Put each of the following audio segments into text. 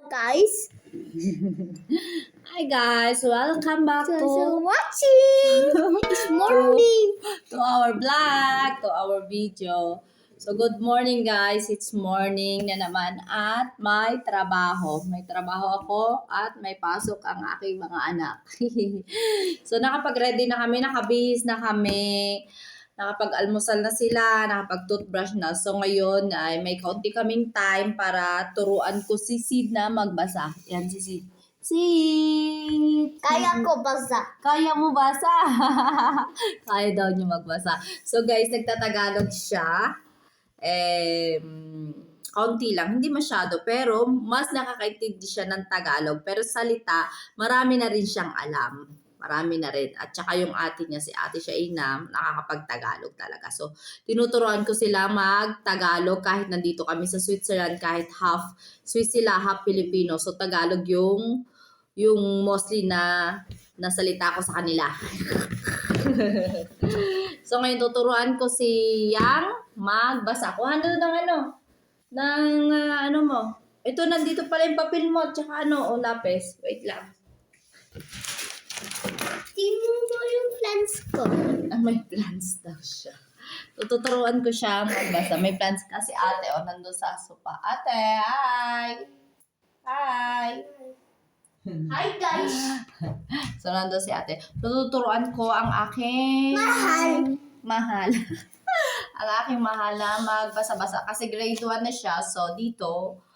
guys. Hi guys, welcome back So to watching. It's morning. our vlog, to our video. So good morning guys, it's morning na naman at may trabaho. May trabaho ako at may pasok ang aking mga anak. So nakapag-ready na kami, nakabihis na kami. Nakapag-almusal na sila, nakapag-toothbrush na. So ngayon ay may kaunti kaming time para turuan ko si Sid na magbasa. Yan si Sid. Sid! Kaya ko basa. Kaya mo basa? Kaya daw niya magbasa. So guys, nagtatagalog siya. Kaunti lang, hindi masyado. Pero mas nakakaintindi siya ng Tagalog. Pero salita, marami na rin siyang alam. Marami na rin. At saka yung ate niya, si ate Shaina, nakakapag-Tagalog talaga. So, tinuturuan ko sila mag-Tagalog kahit nandito kami sa Switzerland, kahit half Swiss sila, half Filipino. So, Tagalog yung mostly na nasalita ko sa kanila. So, ngayon tuturuan ko si Yang magbasa. Kuha na ng ano mo. Ito, nandito pala yung papel mo, tsaka lapis. Wait lang. Tingnan mo yung plans ko. May plans daw siya. Tuturuan ko siya magbasa. May plans kasi ate, nandun sa sopa. Ate, hi! Hi! Hi guys. So, nandun si ate. Tuturuan ko ang aking... Mahal. Ang aking mahal na magbasa-basa. Kasi grade 1 na siya. So, dito,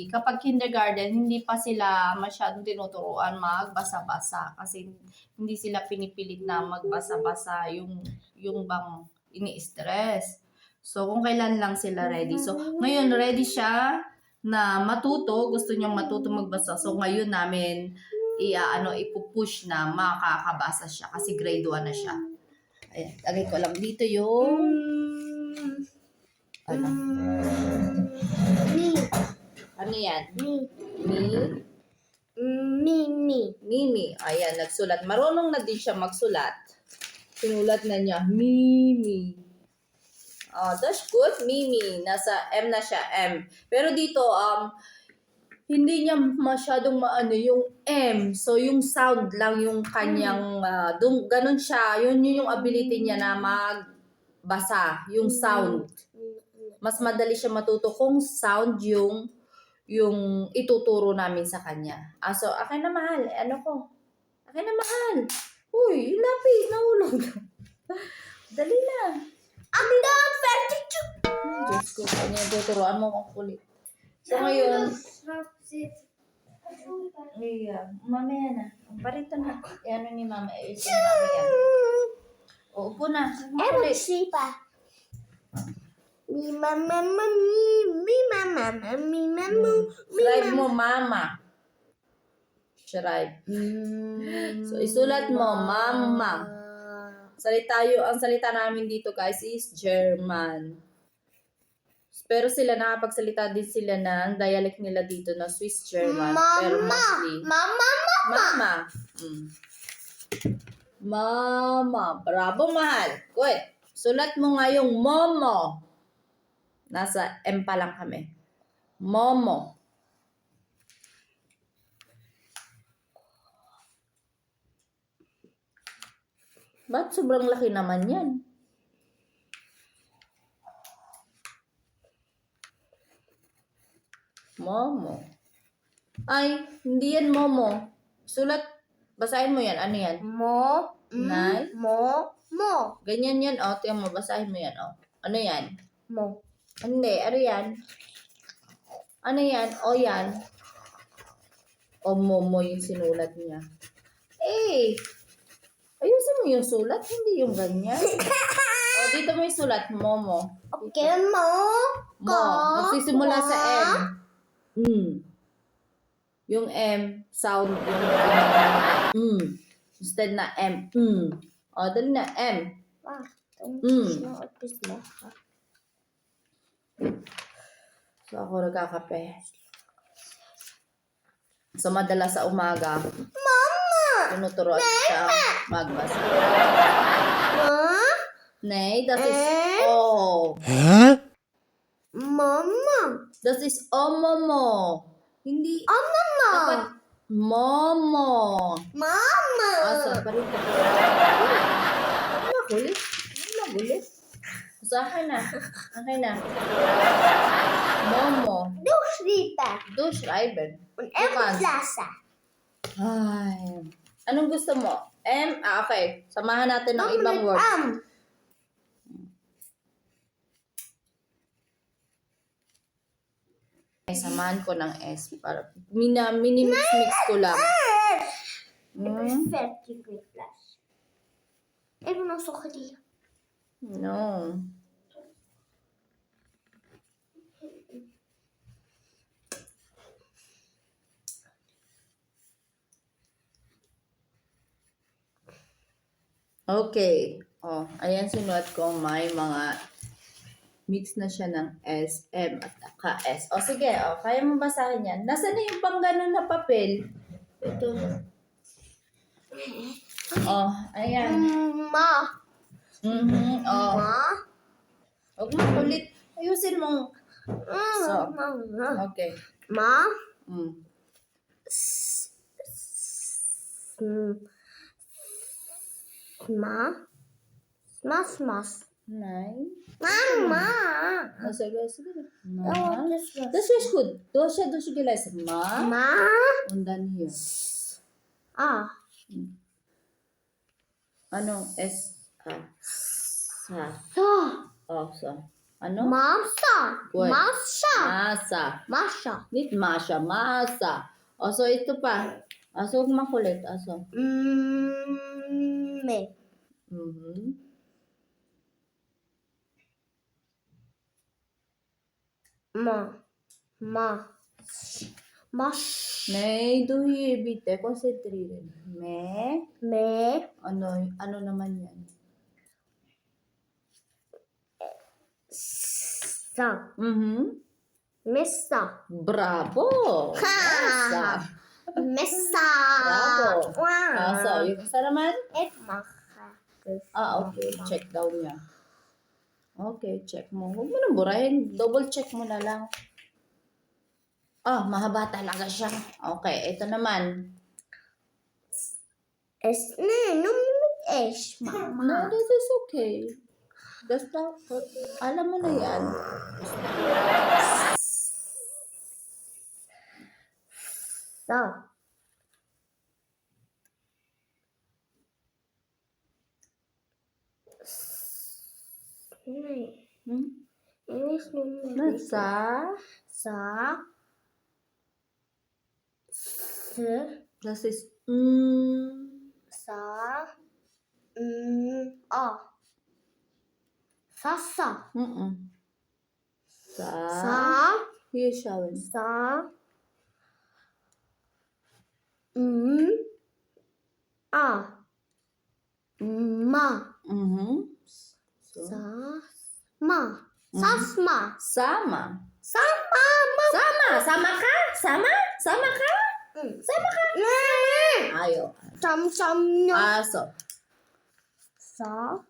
kapag kindergarten, hindi pa sila masyadong tinuturuan magbasa-basa. Kasi hindi sila pinipilit na magbasa-basa yung bang ini-stress. So, kung kailan lang sila ready. So, ngayon ready siya na matuto. Gusto niyang matuto magbasa. So, ngayon namin ipupush na makakabasa siya. Kasi grade 1 na siya. Ayan, lagay ko lang dito yung... Ano yan? Mimi. Ayan, nagsulat. Marunong na din siya magsulat. Sinulat na niya, Mimi. Oh, that's good, Mimi. Nasa M na siya, M. Pero dito, hindi niya masyadong maano yung M. So, yung sound lang yung kanyang, ganun siya. Yun yung ability niya na magbasa. Yung sound. Mas madali siya matuto kung sound yung ituturo namin sa kanya. So, akin na mahal. Akin na mahal. Uy, yung lapis, nahulog. Dali na. I'm done. 32. Diyos ko, kanya tuturuan mo kung kulit. So, ngayon, mamaya na. Parito na. Ano ni mama, si mama yan. Upo na. Makulit. pa. Mi mama. Scribe mo, mama. Scribe. So, isulat mo, mama. Ang salita namin dito, guys, is German. Pero sila nakapagsalita din sila ng dialect nila dito na Swiss German. Pero mostly. Mama. Mama. Bravo, mahal. Good. Sulat mo nga yung momo. Nasa M pa lang kami. Momo. Ba't sobrang laki naman yan? Momo. Ay, hindi yan momo. Sulat, basahin mo yan. Ano yan? Nay? Mo. Ganyan yan, Tingnan mo, basahin mo yan, Ano yan? Mo. Hindi, ano yan? Ano yan? Yan. Momo yung sinulat niya. Ayusin mo yung sulat, hindi yung ganyan. Dito mo yung sulat, momo. Okay, mo. Nagsisimula sa M. Yung M, sound yung instead na M. Dali na, M. So, ako nagkakape. So, madalas sa umaga, tinuturuan siya magbasa. Nay, that is O. Mama. Das ist Omomo. Hindi. Mama. Dapat Momo. Mama. Palit ka. Makulit. Makulit. Usahay na. Okay na. Momo. Du schreiben. Du schreiben. Und Du kannst. lesen. Ay. Anong gusto mo? Okay. Samahan natin ng ibang words. Samahan ko ng S para minimix ko lang. Fertig mit Fleisch. Even noch so die. No. Okay. Oh, ayan sinulat ko. May mga mix na siya ng S, M, at K-S. O sige, kaya mo basahin yan. Nasaan na yung pang ganun na papel? Ito. Ayan. Ma. Ma. Huwag mo kulit. Ayusin mo. So, okay. Ma. Mm. Ma. Smas. Nein. Mama. Sige, sige. Ja, Das ist gut. Du hast gelesen. Ma. Ma. Und dann hier. Ah. Anong S? Sa. So. So. Ano? Masa. Good. Masha. Masa. Masha. Nicht Masha. Masa. So ito pa. So, huwag makulit. So. Me. Mash. Nej, du är bitte. Koncentrera dig. Me. Ano naman yan? Sa. Messa. Bravo! Mesa. Messa. Bravo. Wow. So, yung isa naman? Ich mache. Okay. Check daw niya. Okay, check mo. Huwag mo nang burahin. Double check mo na lang. Mahaba talaga siya. Okay, ito naman. Nur mit ich, No, Mama. this is okay. Basta, alam mo na yan. So. Nein. Englisch nur mit Sa. Sa. S. Das ist Sa. A. Sasa. Sa. Sa. Hier schauen. Sa. A. Ma. So. Sa. Ma. Sasma. Sama. Sama. Sama ka? Sama ka? Sama ka? Ayaw. Sam no. Aso. Sa.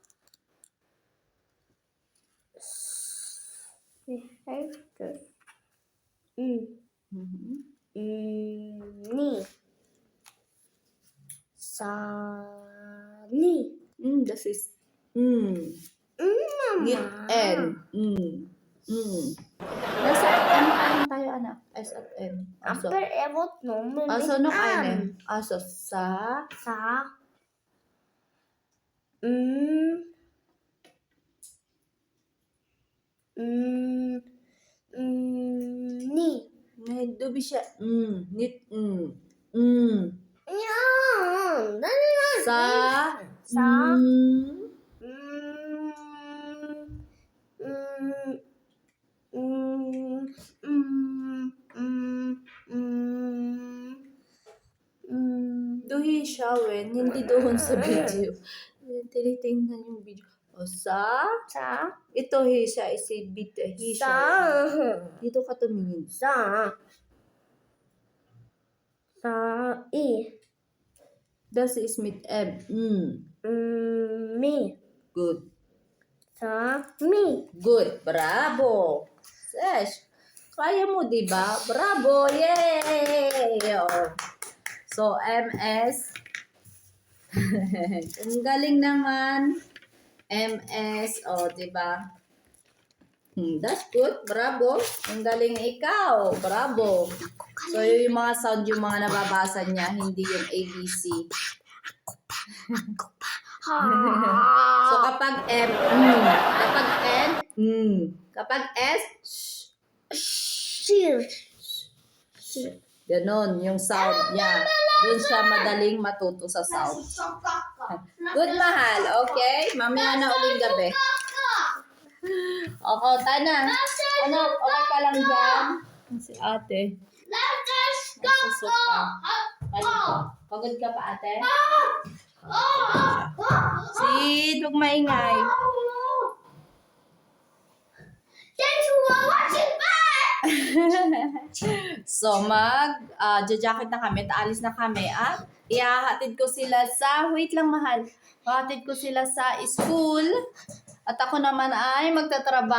Wie heißt das? Ni. Sani. Das ist Mit N. Nasa M tayo, anak. S at M. Aso. Aber er wird nur mit Aso noch eine. Aso. Sa. Sa. Ni. May dubi siya. Nit. Ja. Sa. Sa. Duhi Shawen. Hindi doon sa video. Tinitingnan yung video. O sa. Sa. Ito hi siya. Isi bit. Hi siya. Sa. Dito ka tumingin. Sa. Sa. I. Das ist mit M. Mi. Good. Sa. Mi. Good. Bravo. Sesh. Kaya mo, di ba? Bravo! Yay! Oh. So, MS. Ang galing naman. MS. Oh, di ba? That's good. Bravo. Ang galing ikaw. Bravo. So, yun yung mga sound, yung mga nababasa niya, hindi yung ABC. So, kapag M, kapag N, kapag S, Shield. ganon yung sound niya. Doon siya madaling matuto sa sound. Good, mahal. Okay? Mamaya na uling gabi. Okay, Tana. Ano, okay ka lang dyan? Si ate. Nasa sopa. Pagod ka pa, ate? Sid, huwag maingay. Thanks for watching. So, jacket na kami, taalis na kami at ihahatid ko sila sa, wait lang mahal, ihahatid ko sila sa school at ako naman ay magtatrabaho.